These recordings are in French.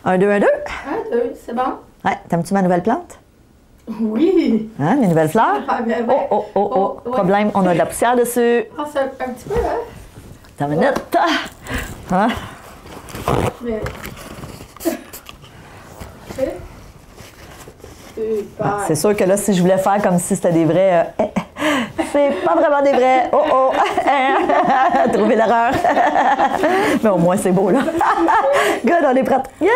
Un, deux, un, deux. Un, deux, c'est bon? Ouais, t'aimes-tu ma nouvelle plante? Oui. Hein, mes nouvelles fleurs? Ah, bien, Oh, oh, oh, oh. ouais. Problème, on a de la poussière dessus. Ah, c'est un petit peu, hein? Attends une minute. Hein? Mais... Super. C'est sûr que là, si je voulais faire comme si c'était des vrais... c'est pas vraiment des vrais. Oh, oh! Trouver l'erreur. Mais au moins, c'est beau, là. Good, on est prêts. Yeah!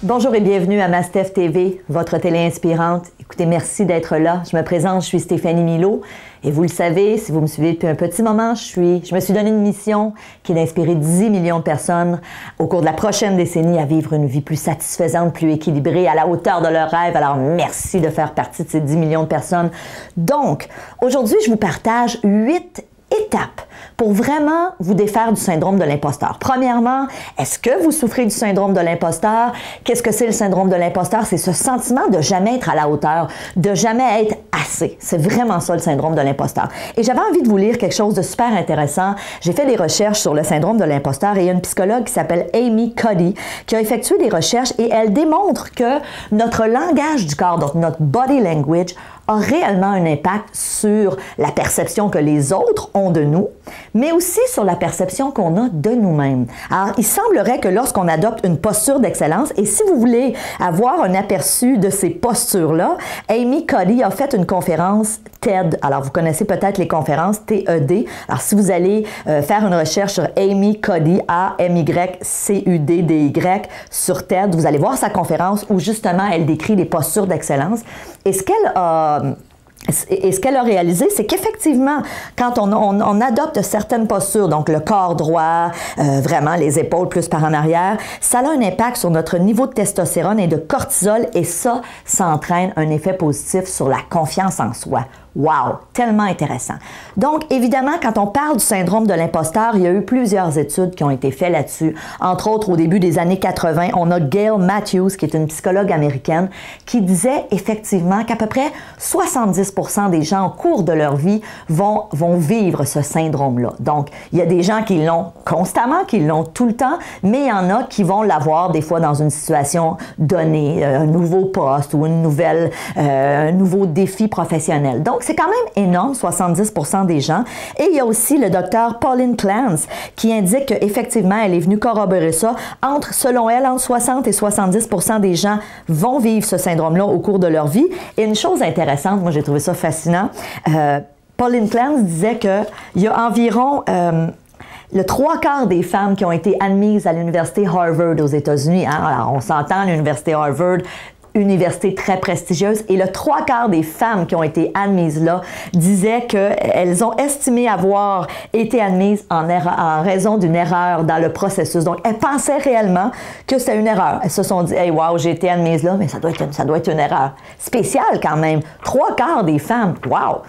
Bonjour et bienvenue à Mastef TV, votre télé inspirante. Écoutez, merci d'être là. Je me présente, je suis Stéphanie Milot. Et vous le savez, si vous me suivez depuis un petit moment, je me suis donné une mission qui est d'inspirer 10 millions de personnes au cours de la prochaine décennie à vivre une vie plus satisfaisante, plus équilibrée, à la hauteur de leurs rêves. Alors, merci de faire partie de ces 10 millions de personnes. Donc, aujourd'hui, je vous partage 8 étapes pour vraiment vous défaire du syndrome de l'imposteur. Premièrement, est-ce que vous souffrez du syndrome de l'imposteur? Qu'est-ce que c'est le syndrome de l'imposteur? C'est ce sentiment de jamais être à la hauteur, de jamais être assez. C'est vraiment ça le syndrome de l'imposteur. Et j'avais envie de vous lire quelque chose de super intéressant. J'ai fait des recherches sur le syndrome de l'imposteur et il y a une psychologue qui s'appelle Amy Cuddy qui a effectué des recherches et elle démontre que notre langage du corps, donc notre body language, a réellement un impact sur la perception que les autres ont de nous, mais aussi sur la perception qu'on a de nous-mêmes. Alors, il semblerait que lorsqu'on adopte une posture d'excellence, et si vous voulez avoir un aperçu de ces postures-là, Amy Cuddy a fait une conférence TED. Alors, vous connaissez peut-être les conférences TED. Alors, si vous allez faire une recherche sur Amy Cuddy, A-M-Y-C-U-D-D-Y, sur TED, vous allez voir sa conférence où justement elle décrit les postures d'excellence. Et ce qu'elle a réalisé, c'est qu'effectivement, quand on adopte certaines postures, donc le corps droit, vraiment les épaules plus par en arrière, ça a un impact sur notre niveau de testostérone et de cortisol et ça entraîne un effet positif sur la confiance en soi. Wow! Tellement intéressant. Donc, évidemment, quand on parle du syndrome de l'imposteur, il y a eu plusieurs études qui ont été faites là-dessus. Entre autres, au début des années 80, on a Gail Matthews, qui est une psychologue américaine, qui disait effectivement qu'à peu près 70% des gens au cours de leur vie vont vivre ce syndrome-là. Donc, il y a des gens qui l'ont constamment, qui l'ont tout le temps, mais il y en a qui vont l'avoir des fois dans une situation donnée, un nouveau poste ou un nouveau défi professionnel. Donc, c'est quand même énorme, 70% des gens. Et il y a aussi le docteur Pauline Clance qui indique qu'effectivement, elle est venue corroborer ça. Selon elle, entre 60 et 70% des gens vont vivre ce syndrome-là au cours de leur vie. Et une chose intéressante, moi j'ai trouvé ça fascinant, Pauline Clance disait qu'il y a environ... le 3/4 des femmes qui ont été admises à l'université Harvard aux États-Unis, hein, alors on s'entend, l'université Harvard, université très prestigieuse, et le 3/4 des femmes qui ont été admises là disaient qu'elles ont estimé avoir été admises en raison d'une erreur dans le processus. Donc, elles pensaient réellement que c'était une erreur. Elles se sont dit « Hey, wow, j'ai été admise là, mais ça doit être une erreur. » Spéciale quand même. 3/4 des femmes. Wow!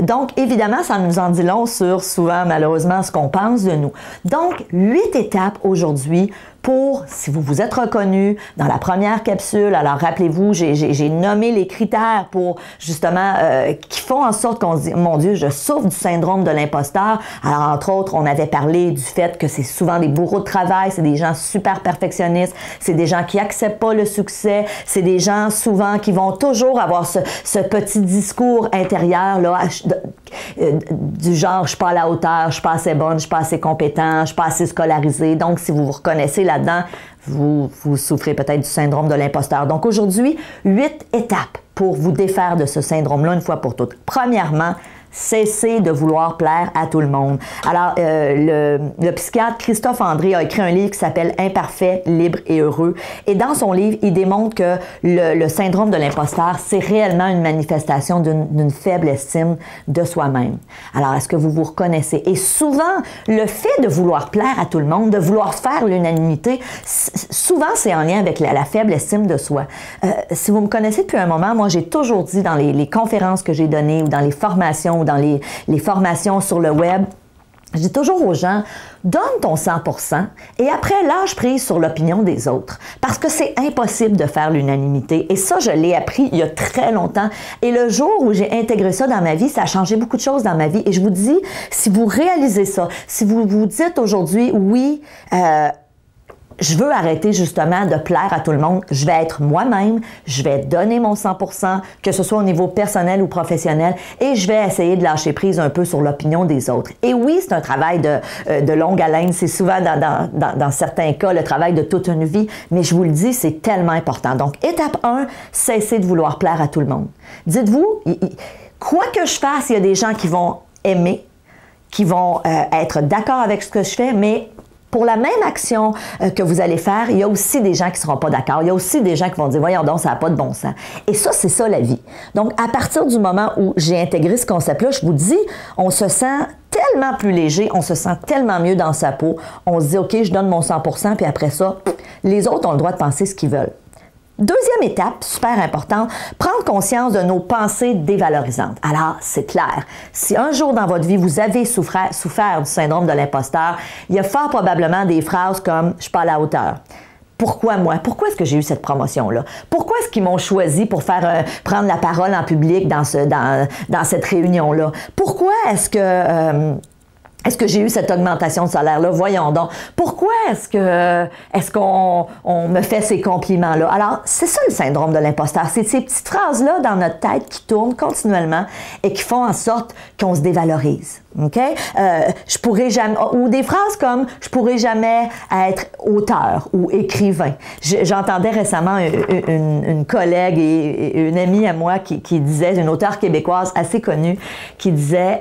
Donc, évidemment, ça nous en dit long sur souvent, malheureusement, ce qu'on pense de nous. Donc, 8 étapes aujourd'hui pour, si vous vous êtes reconnu dans la première capsule, alors rappelez-vous, j'ai nommé les critères pour justement qui font en sorte qu'on se dit, mon Dieu, je souffre du syndrome de l'imposteur. Alors entre autres, on avait parlé du fait que c'est souvent des bourreaux de travail, c'est des gens super perfectionnistes, c'est des gens qui acceptent pas le succès, c'est des gens souvent qui vont toujours avoir ce petit discours intérieur là, du genre, je suis pas à la hauteur, je suis pas assez bonne, je suis pas assez compétent, je suis pas assez scolarisé. Donc si vous vous reconnaissez là-dedans, vous souffrez peut-être du syndrome de l'imposteur. Donc aujourd'hui, 8 étapes pour vous défaire de ce syndrome-là une fois pour toutes. Premièrement, cessez de vouloir plaire à tout le monde. Alors, le psychiatre Christophe André a écrit un livre qui s'appelle « Imparfait, libre et heureux ». Et dans son livre, il démontre que le syndrome de l'imposteur, c'est réellement une manifestation d'une faible estime de soi-même. Alors, est-ce que vous vous reconnaissez? Et souvent, le fait de vouloir plaire à tout le monde, de vouloir faire l'unanimité, souvent, c'est en lien avec la faible estime de soi. Si vous me connaissez depuis un moment, moi, j'ai toujours dit dans les conférences que j'ai données ou dans les formations ou dans les formations sur le web, je dis toujours aux gens, donne ton 100% et après, lâche prise sur l'opinion des autres. Parce que c'est impossible de faire l'unanimité. Et ça, je l'ai appris il y a très longtemps. Et le jour où j'ai intégré ça dans ma vie, ça a changé beaucoup de choses dans ma vie. Et je vous dis, si vous réalisez ça, si vous vous dites aujourd'hui, oui, je veux arrêter justement de plaire à tout le monde. Je vais être moi-même, je vais donner mon 100%, que ce soit au niveau personnel ou professionnel, et je vais essayer de lâcher prise un peu sur l'opinion des autres. Et oui, c'est un travail de longue haleine. C'est souvent, dans certains cas, le travail de toute une vie, mais je vous le dis, c'est tellement important. Donc, étape 1, cessez de vouloir plaire à tout le monde. Dites-vous, quoi que je fasse, il y a des gens qui vont aimer, qui vont être d'accord avec ce que je fais, mais pour la même action que vous allez faire, il y a aussi des gens qui ne seront pas d'accord. Il y a aussi des gens qui vont dire « Voyons donc, ça n'a pas de bon sens. » Et ça, c'est ça la vie. Donc, à partir du moment où j'ai intégré ce concept-là, je vous dis, on se sent tellement plus léger, on se sent tellement mieux dans sa peau. On se dit « OK, je donne mon 100%, puis après ça, les autres ont le droit de penser ce qu'ils veulent. » Deuxième étape, super importante, prendre conscience de nos pensées dévalorisantes. Alors, c'est clair, si un jour dans votre vie, vous avez souffert du syndrome de l'imposteur, il y a fort probablement des phrases comme « je suis pas à la hauteur ». Pourquoi moi? Pourquoi est-ce que j'ai eu cette promotion-là? Pourquoi est-ce qu'ils m'ont choisi pour prendre la parole en public dans cette réunion-là? Pourquoi est-ce que j'ai eu cette augmentation de salaire-là? Voyons donc. Pourquoi est-ce qu'on me fait ces compliments-là? Alors, c'est ça le syndrome de l'imposteur. C'est ces petites phrases-là dans notre tête qui tournent continuellement et qui font en sorte qu'on se dévalorise. OK? Je pourrais jamais, ou des phrases comme « je pourrais jamais être auteur ou écrivain ». J'entendais récemment une collègue et une amie à moi qui disait, une auteure québécoise assez connue, qui disait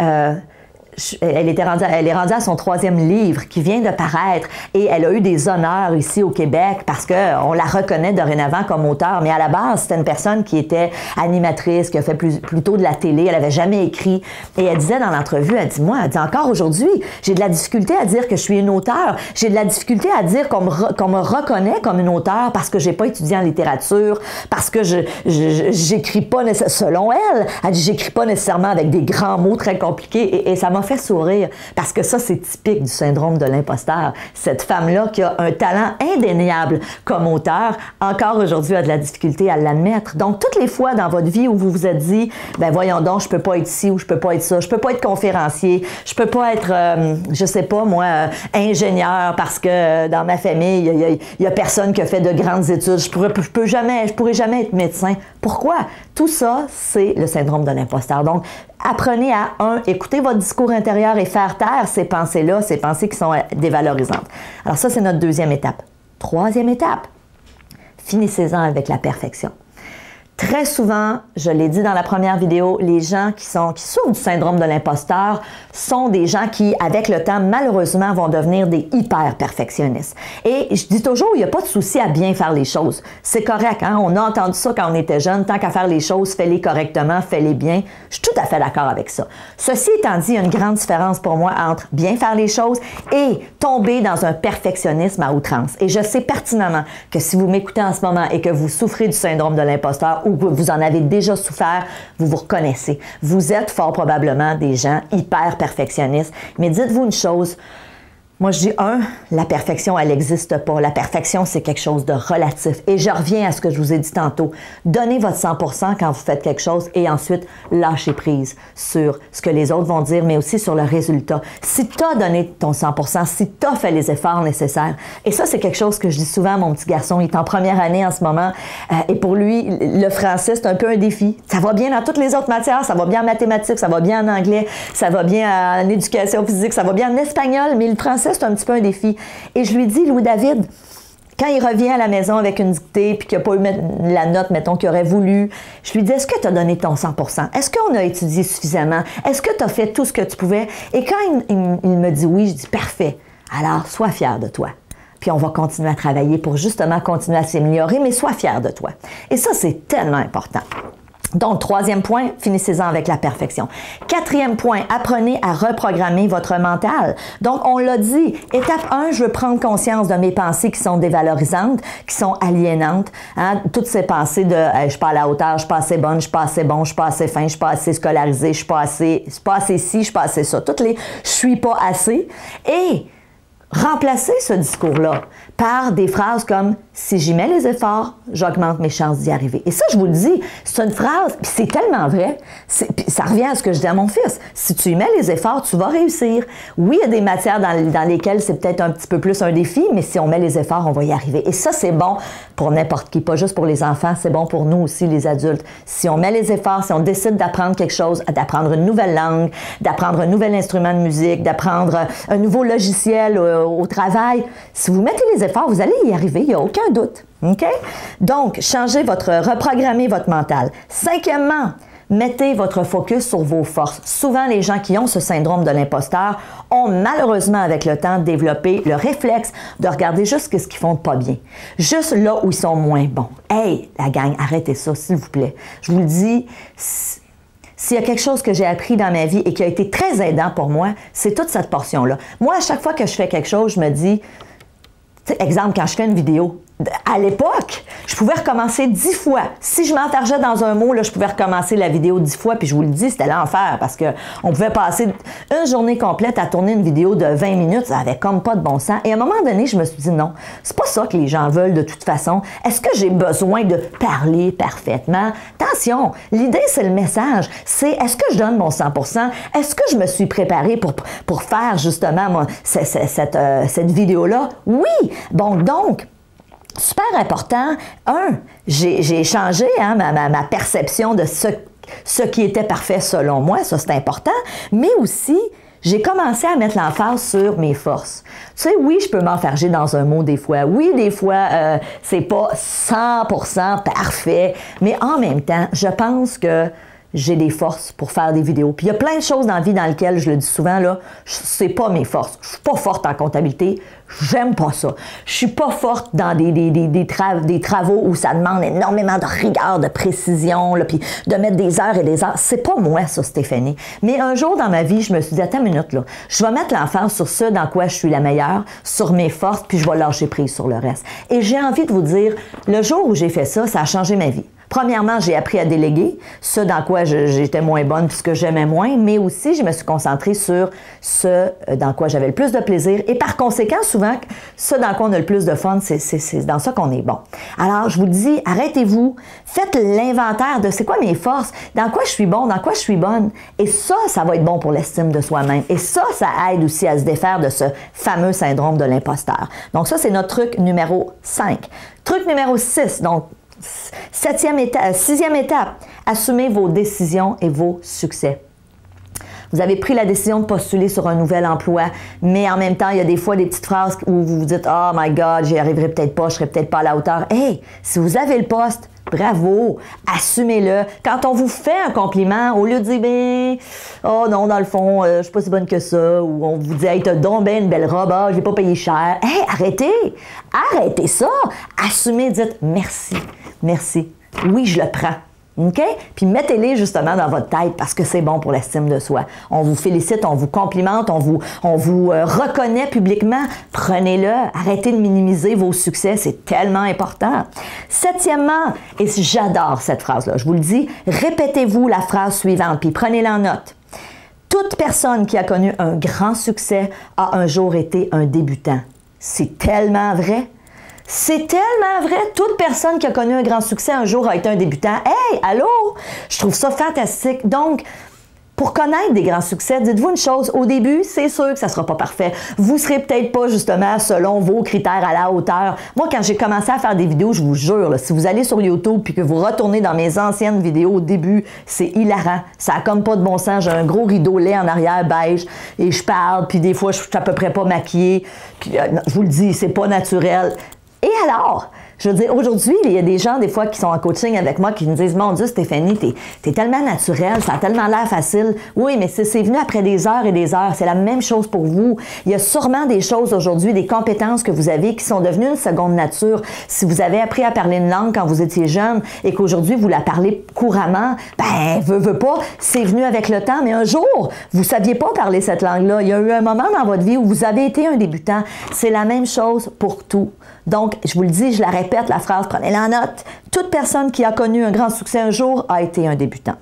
elle est rendue à son 3e livre qui vient de paraître et elle a eu des honneurs ici au Québec parce qu'on la reconnaît dorénavant comme auteure. Mais à la base, c'était une personne qui était animatrice, qui a fait plutôt de la télé. Elle n'avait jamais écrit. Et elle disait dans l'entrevue, elle dit encore aujourd'hui, j'ai de la difficulté à dire que je suis une auteure. J'ai de la difficulté à dire qu'on me reconnaît comme une auteure parce que j'ai pas étudié en littérature, parce que j'écris pas nécessairement, selon elle, elle dit j'écris pas nécessairement avec des grands mots très compliqués et ça m'a fait sourire parce que ça, c'est typique du syndrome de l'imposteur. Cette femme-là qui a un talent indéniable comme auteur, encore aujourd'hui a de la difficulté à l'admettre. Donc, toutes les fois dans votre vie où vous vous êtes dit, ben voyons donc, je peux pas être ci ou je peux pas être ça, je peux pas être conférencier, je peux pas être, je sais pas moi, ingénieur parce que dans ma famille, il y a personne qui a fait de grandes études, je pourrais jamais être médecin. Pourquoi? Tout ça, c'est le syndrome de l'imposteur. Donc, apprenez à, écouter votre discours intérieur et faire taire ces pensées-là, ces pensées qui sont dévalorisantes. Alors ça, c'est notre 2e étape. 3e étape, finissez-en avec la perfection. Très souvent, je l'ai dit dans la première vidéo, les gens qui souffrent du syndrome de l'imposteur sont des gens qui, avec le temps, malheureusement, vont devenir des hyper-perfectionnistes. Et je dis toujours, il n'y a pas de souci à bien faire les choses. C'est correct, hein? On a entendu ça quand on était jeune. Tant qu'à faire les choses, fais-les correctement, fais-les bien. Je suis tout à fait d'accord avec ça. Ceci étant dit, il y a une grande différence pour moi entre bien faire les choses et tomber dans un perfectionnisme à outrance. Et je sais pertinemment que si vous m'écoutez en ce moment et que vous souffrez du syndrome de l'imposteur ou que vous en avez déjà souffert, vous vous reconnaissez. Vous êtes fort probablement des gens hyper perfectionnistes. Mais dites-vous une chose, moi je dis la perfection, elle n'existe pas. La perfection, c'est quelque chose de relatif. Et je reviens à ce que je vous ai dit tantôt. Donnez votre 100% quand vous faites quelque chose et ensuite lâchez prise sur ce que les autres vont dire, mais aussi sur le résultat. Si tu as donné ton 100%, si tu as fait les efforts nécessaires, et ça c'est quelque chose que je dis souvent à mon petit garçon, il est en première année en ce moment, et pour lui, le français c'est un peu un défi. Ça va bien dans toutes les autres matières, ça va bien en mathématiques, ça va bien en anglais, ça va bien en éducation physique, ça va bien en espagnol, mais le français c'est un petit peu un défi. Et je lui dis, Louis-David, quand il revient à la maison avec une dictée puis qu'il n'a pas eu la note, mettons, qu'il aurait voulu, je lui dis, est-ce que tu as donné ton 100%? Est-ce qu'on a étudié suffisamment? Est-ce que tu as fait tout ce que tu pouvais? Et quand il me dit oui, je dis, parfait. Alors, sois fier de toi. Puis on va continuer à travailler pour justement continuer à s'améliorer, mais sois fier de toi. Et ça, c'est tellement important. Donc, troisième point, finissez-en avec la perfection. Quatrième point, apprenez à reprogrammer votre mental. Donc, on l'a dit, étape 1, je veux prendre conscience de mes pensées qui sont dévalorisantes, qui sont aliénantes. Hein? Toutes ces pensées de je suis pas à la hauteur, je suis pas assez bonne, je suis pas assez bon, je suis pas assez fin, je suis pas assez scolarisé, je suis pas assez ci, je suis pas assez ça. Toutes les je suis pas assez. Et remplacez ce discours-là par des phrases comme « si j'y mets les efforts, j'augmente mes chances d'y arriver ». Et ça, je vous le dis, c'est une phrase, puis c'est tellement vrai, puis ça revient à ce que je dis à mon fils. Si tu y mets les efforts, tu vas réussir. Oui, il y a des matières dans lesquelles c'est peut-être un petit peu plus un défi, mais si on met les efforts, on va y arriver. Et ça, c'est bon pour n'importe qui, pas juste pour les enfants, c'est bon pour nous aussi, les adultes. Si on met les efforts, si on décide d'apprendre quelque chose, d'apprendre une nouvelle langue, d'apprendre un nouvel instrument de musique, d'apprendre un nouveau logiciel au travail, si vous mettez les efforts, vous allez y arriver, il n'y a aucun doute. OK? Donc, reprogrammez votre mental. Cinquièmement, mettez votre focus sur vos forces. Souvent, les gens qui ont ce syndrome de l'imposteur ont malheureusement avec le temps développé le réflexe de regarder juste ce qu'ils font de pas bien. Juste là où ils sont moins bons. Hey, la gang, arrêtez ça, s'il vous plaît. Je vous le dis, s'il y a quelque chose que j'ai appris dans ma vie et qui a été très aidant pour moi, c'est toute cette portion-là. Moi, à chaque fois que je fais quelque chose, je me dis, exemple, quand je fais une vidéo, à l'époque, je pouvais recommencer 10 fois. Si je m'enfargeais dans un mot, là, je pouvais recommencer la vidéo 10 fois, puis je vous le dis, c'était l'enfer, parce qu'on pouvait passer une journée complète à tourner une vidéo de 20 minutes, ça avait comme pas de bon sens. Et à un moment donné, je me suis dit non, c'est pas ça que les gens veulent de toute façon. Est-ce que j'ai besoin de parler parfaitement? Attention, l'idée, c'est le message. C'est est-ce que je donne mon 100%? Est-ce que je me suis préparée pour faire justement cette vidéo-là? Oui! Bon, donc, super important. J'ai changé ma perception de ce qui était parfait selon moi, ça c'est important, mais aussi, j'ai commencé à mettre l'emphase sur mes forces. Tu sais, oui, je peux m'enfarger dans un mot des fois. Oui, des fois, c'est pas 100% parfait, mais en même temps, je pense que j'ai des forces pour faire des vidéos. Puis il y a plein de choses dans la vie dans lesquelles, je le dis souvent, là, c'est pas mes forces. Je suis pas forte en comptabilité. J'aime pas ça. Je suis pas forte dans des travaux où ça demande énormément de rigueur, de précision, là, puis de mettre des heures et des heures. C'est pas moi, ça, Stéphanie. Mais un jour dans ma vie, je me suis dit, attends une minute, là. Je vais mettre l'emphase sur ce dans quoi je suis la meilleure, sur mes forces, puis je vais lâcher prise sur le reste. Et j'ai envie de vous dire, le jour où j'ai fait ça, ça a changé ma vie. Premièrement, j'ai appris à déléguer, ce dans quoi j'étais moins bonne puisque j'aimais moins, mais aussi je me suis concentrée sur ce dans quoi j'avais le plus de plaisir et par conséquent, souvent, ce dans quoi on a le plus de fun, c'est dans ça qu'on est bon. Alors, je vous le dis, arrêtez-vous, faites l'inventaire de c'est quoi mes forces, dans quoi je suis bon, dans quoi je suis bonne. Et ça va être bon pour l'estime de soi-même. Et ça aide aussi à se défaire de ce fameux syndrome de l'imposteur. Donc ça, c'est notre truc numéro 5. Truc numéro 6, donc sixième étape, assumez vos décisions et vos succès. Vous avez pris la décision de postuler sur un nouvel emploi, mais en même temps, il y a des fois des petites phrases où vous vous dites « Oh my God, j'y arriverai peut-être pas, je serai peut-être pas à la hauteur. » Hey, si vous avez le poste, bravo, assumez-le. Quand on vous fait un compliment, au lieu de dire ben, oh non, dans le fond, je suis pas si bonne que ça, ou on vous dit hey, t'as donc ben une belle robe, ah, j'ai pas payé cher. Hey, arrêtez ça, assumez, dites merci, merci. Oui, je le prends. OK? Puis mettez-les justement dans votre tête parce que c'est bon pour l'estime de soi. On vous félicite, on vous complimente, on vous reconnaît publiquement. Prenez-le. Arrêtez de minimiser vos succès. C'est tellement important. Septièmement, et j'adore cette phrase-là, je vous le dis, répétez-vous la phrase suivante puis prenez-la en note. Toute personne qui a connu un grand succès a un jour été un débutant. C'est tellement vrai. C'est tellement vrai. Toute personne qui a connu un grand succès un jour a été un débutant. Hey, allô? Je trouve ça fantastique. Donc, pour connaître des grands succès, dites-vous une chose. Au début, c'est sûr que ça ne sera pas parfait. Vous ne serez peut-être pas justement selon vos critères à la hauteur. Moi, quand j'ai commencé à faire des vidéos, je vous jure, là, si vous allez sur YouTube puis que vous retournez dans mes anciennes vidéos au début, c'est hilarant. Ça n'a comme pas de bon sens. J'ai un gros rideau laid en arrière beige et je parle, puis des fois, je suis à peu près pas maquillée. Puis, je vous le dis, c'est pas naturel. Et alors, Je veux dire, aujourd'hui, il y a des gens, des fois, qui sont en coaching avec moi, qui me disent, mon Dieu, Stéphanie, t'es tellement naturelle, ça a tellement l'air facile. Oui, mais c'est venu après des heures et des heures. C'est la même chose pour vous. Il y a sûrement des choses aujourd'hui, des compétences que vous avez qui sont devenues une seconde nature. Si vous avez appris à parler une langue quand vous étiez jeune et qu'aujourd'hui, vous la parlez couramment, ben, veut pas, c'est venu avec le temps. Mais un jour, vous saviez pas parler cette langue-là. Il y a eu un moment dans votre vie où vous avez été un débutant. C'est la même chose pour tout. Donc, je vous le dis, je la répète, la phrase, prenez-la en note. Toute personne qui a connu un grand succès un jour a été un débutant.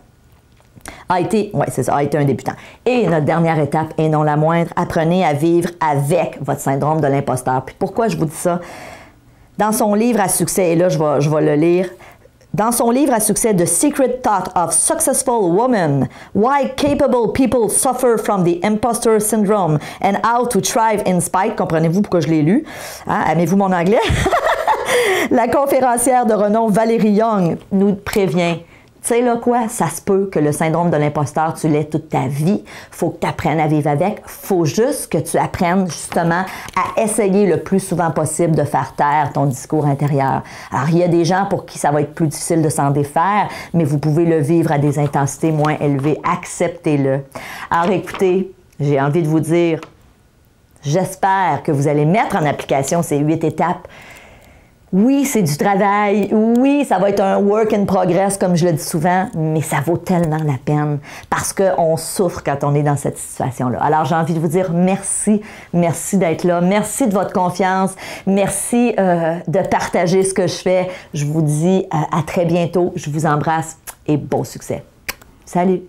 A été un débutant. Et notre dernière étape, et non la moindre, apprenez à vivre avec votre syndrome de l'imposteur. Puis pourquoi je vous dis ça? Dans son livre à succès, et là, je vais le lire, dans son livre à succès, The Secret Thought of Successful Women, Why Capable People Suffer from the Imposter Syndrome and How to Thrive in Spite, comprenez-vous pourquoi je l'ai lu? Hein? Aimez-vous mon anglais? La conférencière de renom Valérie Young nous prévient. Tu sais là quoi, ça se peut que le syndrome de l'imposteur, tu l'aies toute ta vie. Faut que tu apprennes à vivre avec. Faut juste que tu apprennes justement à essayer le plus souvent possible de faire taire ton discours intérieur. Alors, il y a des gens pour qui ça va être plus difficile de s'en défaire, mais vous pouvez le vivre à des intensités moins élevées. Acceptez-le. Alors, écoutez, j'ai envie de vous dire, j'espère que vous allez mettre en application ces 8 étapes. Oui, c'est du travail. Oui, ça va être un work in progress, comme je le dis souvent, mais ça vaut tellement la peine parce qu'on souffre quand on est dans cette situation-là. Alors, j'ai envie de vous dire merci. Merci d'être là. Merci de votre confiance. Merci de partager ce que je fais. Je vous dis à très bientôt. Je vous embrasse et bon succès. Salut!